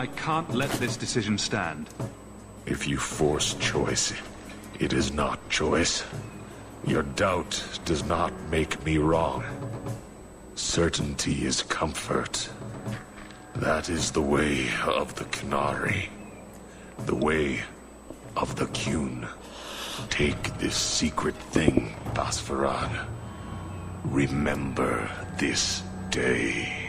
I can't let this decision stand. If you force choice, it is not choice. Your doubt does not make me wrong. Certainty is comfort. That is the way of the Qunari. The way of the Qun. Take this secret thing, Basfarad. Remember this day.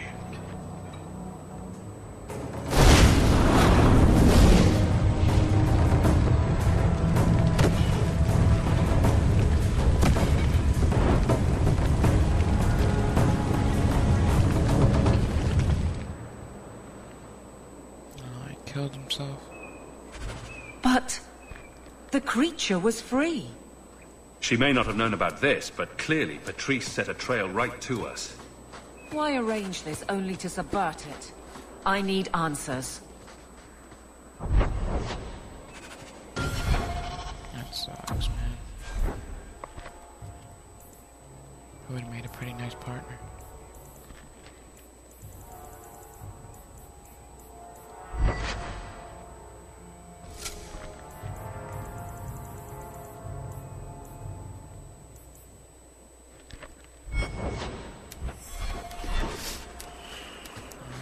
Killed himself. But the creature was free. She may not have known about this, but clearly Patrice set a trail right to us. Why arrange this only to subvert it? I need answers. That sucks, man. Who would have made a pretty nice partner.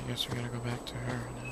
I guess we gotta go back to her now.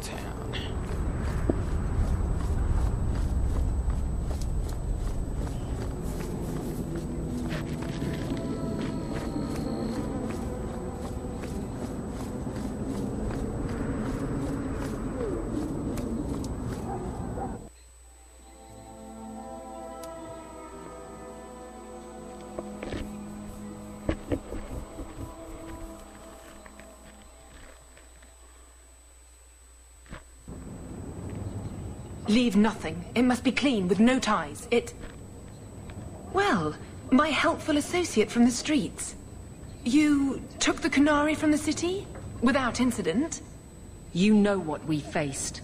Town. Leave nothing. It must be clean, with no ties. Well, my helpful associate from the streets. You took the Qunari from the city? Without incident? You know what we faced.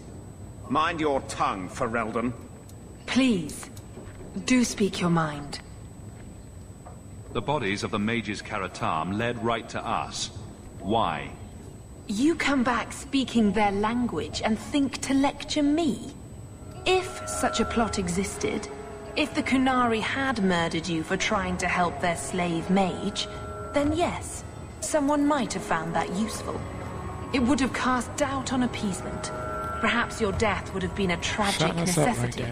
Mind your tongue, Ferelden. Please, do speak your mind. The bodies of the mages Karatam led right to us. Why? You come back speaking their language and think to lecture me? If such a plot existed, if the Qunari had murdered you for trying to help their slave mage, then yes, someone might have found that useful. It would have cast doubt on appeasement. Perhaps your death would have been a tragic necessity.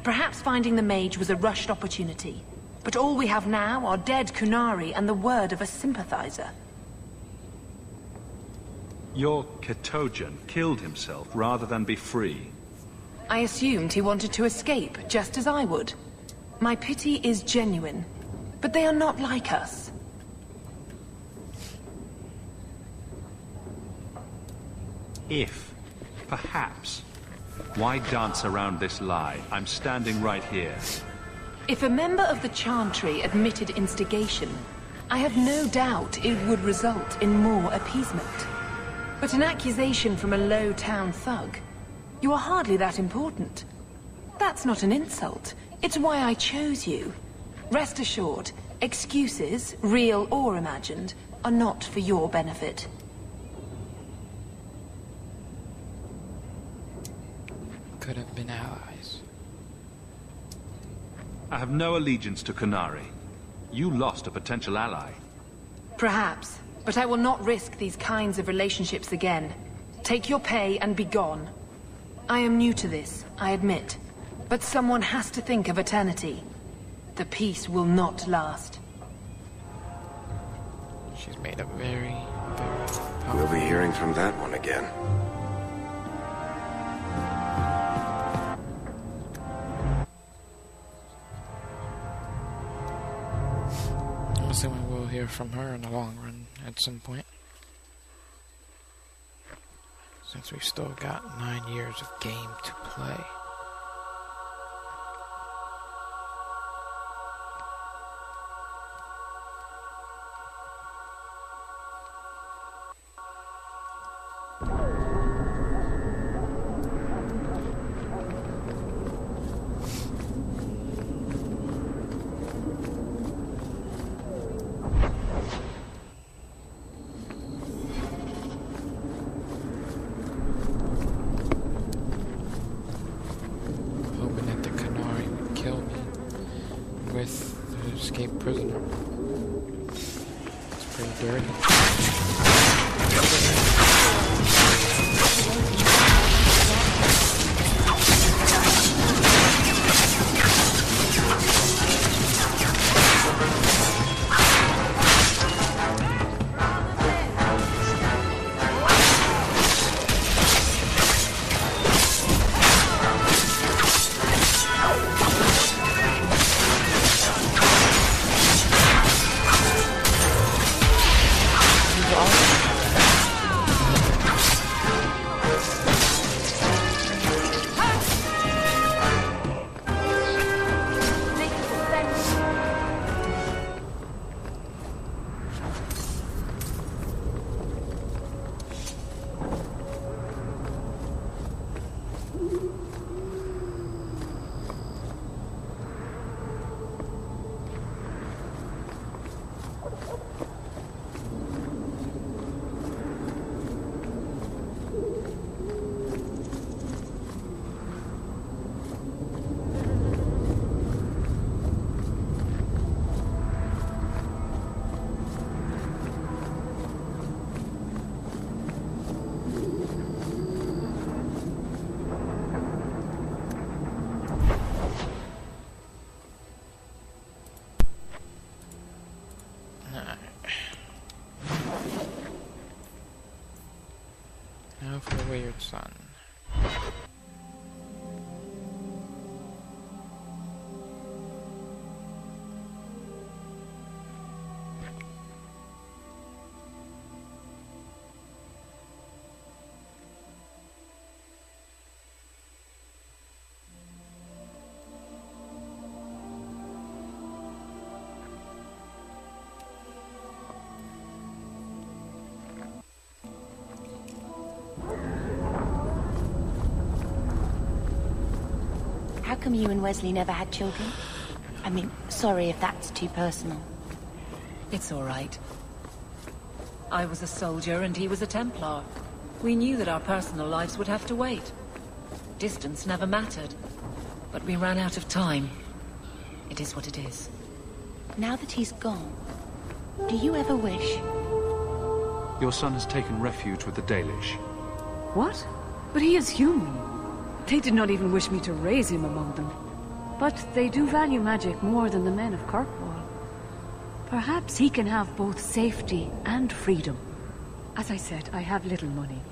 Perhaps finding the mage was a rushed opportunity. But all we have now are dead Qunari and the word of a sympathizer. Your Ketojan killed himself rather than be free. I assumed he wanted to escape, just as I would. My pity is genuine, but they are not like us. If, perhaps, why dance around this lie? I'm standing right here. If a member of the Chantry admitted instigation, I have no doubt it would result in more appeasement. But an accusation from a low-town thug? You are hardly that important. That's not an insult. It's why I chose you. Rest assured, excuses, real or imagined, are not for your benefit. Could have been allies. I have no allegiance to Qunari. You lost a potential ally. Perhaps, but I will not risk these kinds of relationships again. Take your pay and be gone. I am new to this, I admit. But someone has to think of eternity. The peace will not last. She's made a very, very powerful. We'll be hearing from that one again. I'm assuming we'll hear from her in the long run at some point. Since we've still got 9 years of game to play. Escaped prisoner. It's pretty dirty. Now for the weird son. How come you and Wesley never had children? I mean, sorry if that's too personal. It's all right. I was a soldier and he was a Templar. We knew that our personal lives would have to wait. Distance never mattered. But we ran out of time. It is what it is. Now that he's gone, do you ever wish? Your son has taken refuge with the Dalish. What? But he is human. They did not even wish me to raise him among them. But they do value magic more than the men of Kirkwall. Perhaps he can have both safety and freedom. As I said, I have little money.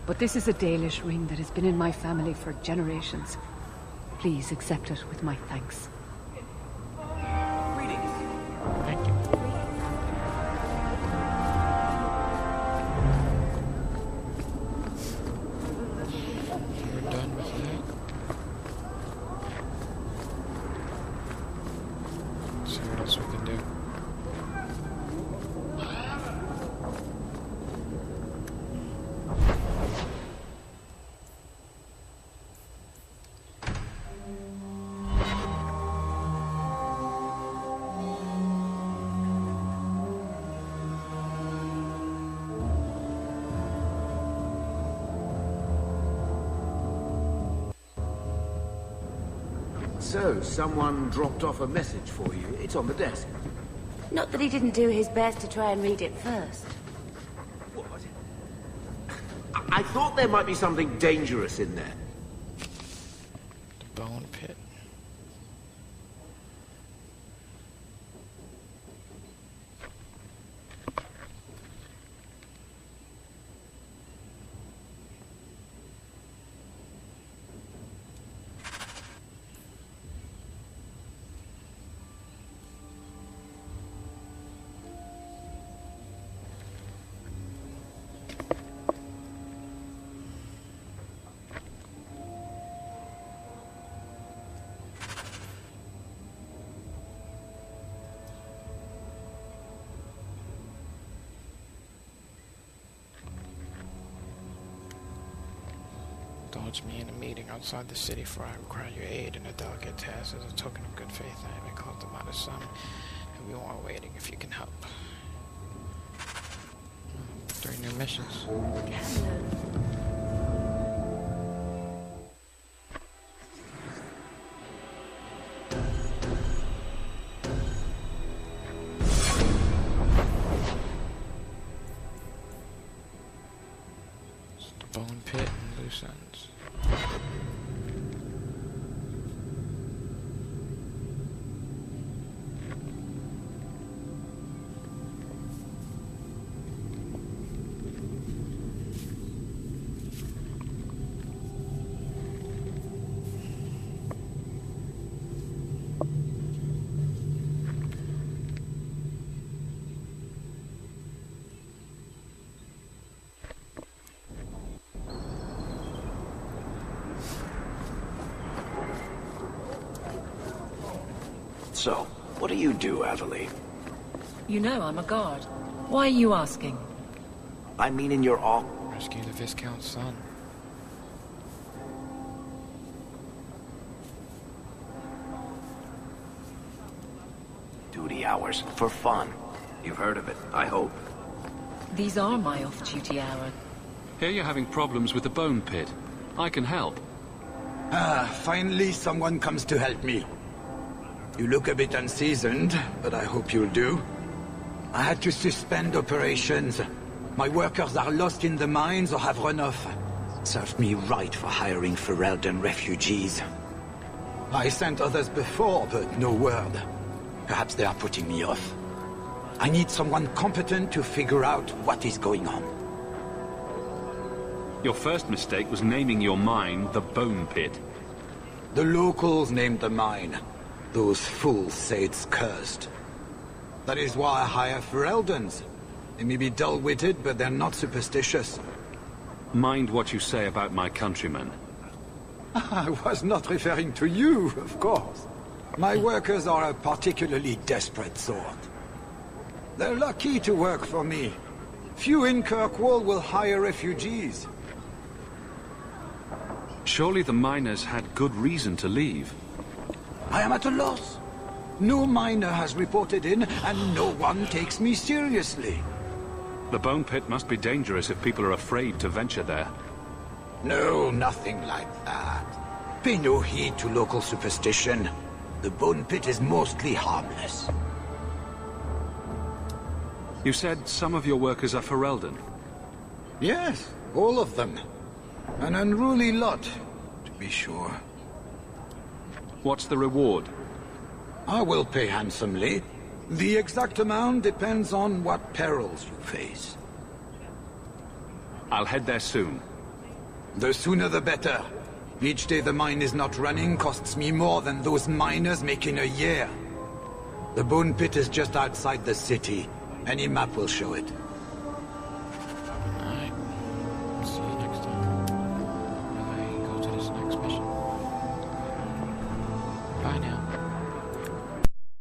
But this is a Dalish ring that has been in my family for generations. Please accept it with my thanks. Thank you. We're done with that. Let's see what else we can do. So, someone dropped off a message for you. It's on the desk. Not that he didn't do his best to try and read it first. What? I thought there might be something dangerous in there. The bone pit. Indulge me in a meeting outside the city, for I require your aid in a delicate task. As a token of good faith, I have called them out of some, and we are waiting if you can help. 3 new missions. Bone pit and loose ends. So, what do you do, Avalee? You know I'm a guard. Why are you asking? I mean in your all... Rescue the Viscount's son. duty hours, for fun. You've heard of it, I hope. These are my off-duty hours. Here you're having problems with the bone pit. I can help. Finally someone comes to help me. You look a bit unseasoned, but I hope you'll do. I had to suspend operations. My workers are lost in the mines or have run off. Served me right for hiring Ferelden refugees. I sent others before, but no word. Perhaps they are putting me off. I need someone competent to figure out what is going on. Your first mistake was naming your mine the Bone Pit. The locals named the mine. Those fools say it's cursed. That is why I hire Fereldens. They may be dull-witted, but they're not superstitious. Mind what you say about my countrymen. I was not referring to you, of course. My workers are a particularly desperate sort. They're lucky to work for me. Few in Kirkwall will hire refugees. Surely the miners had good reason to leave. I am at a loss. No miner has reported in, and no one takes me seriously. The Bone Pit must be dangerous if people are afraid to venture there. No, nothing like that. Pay no heed to local superstition. The Bone Pit is mostly harmless. You said some of your workers are Ferelden. Yes, all of them. An unruly lot, to be sure. What's the reward? I will pay handsomely. The exact amount depends on what perils you face. I'll head there soon. The sooner the better. Each day the mine is not running costs me more than those miners make in a year. The Bone Pit is just outside the city. Any map will show it.